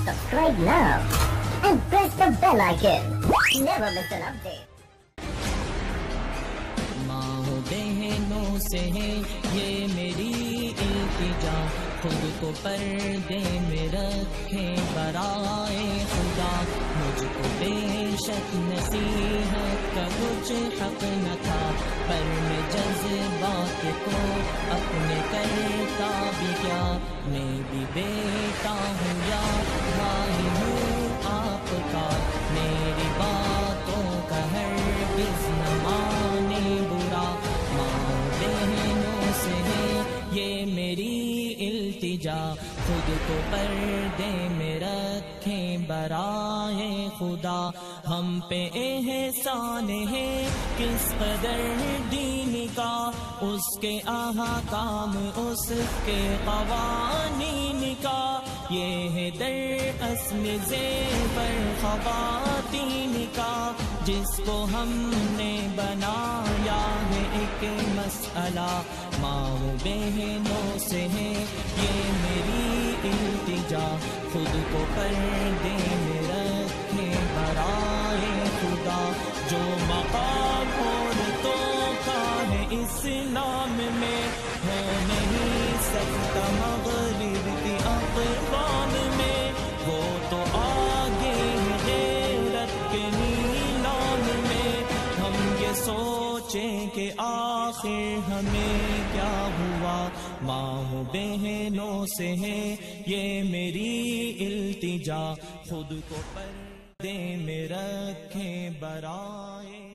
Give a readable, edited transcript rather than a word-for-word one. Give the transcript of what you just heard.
Subscribe now and press the bell icon. Never miss an update. ماں بہنوں سے ہے یہ میری التجا، خود کو پردے میں رکھے برائے خدا. مجھ کو بے شک نصیحت کا کچھ حق نہ تھا، پر میں جذبات کو اپنے کرتا بھی کیا. میں بھی بیٹا ہوں یا بھائی ہوں آپ کا، میری باتوں کا ہرگز نہ مانے برا. ماں بہنوں سے ہے یہ میری التجا، خود کو پردے میں رکھیں برائے خدا. ہم پہ احسان ہے کس قدر دین کا، اس کے احکام اس کے قوانین کا. یہ ہے در اصل زیور خواتین کا، جس کو ہم نے بنایا ہے ایک مسئلہ. ماں بہنوں سے ہے یہ میری التجا، خود کو پردے میں رکھے برائے خدا. جو مقام عورتوں کا ہے اسلام میں، ہو نہیں سکتا مغرب کی اقوام میں. وہ تو آگے غیرت کے نیلام میں. ہم یہ سوچیں کہ آخر ہمیں کیا ہوا. ماں بہنوں سے ہے یہ میری التجا، خود کو پردے میں رکھیں برائے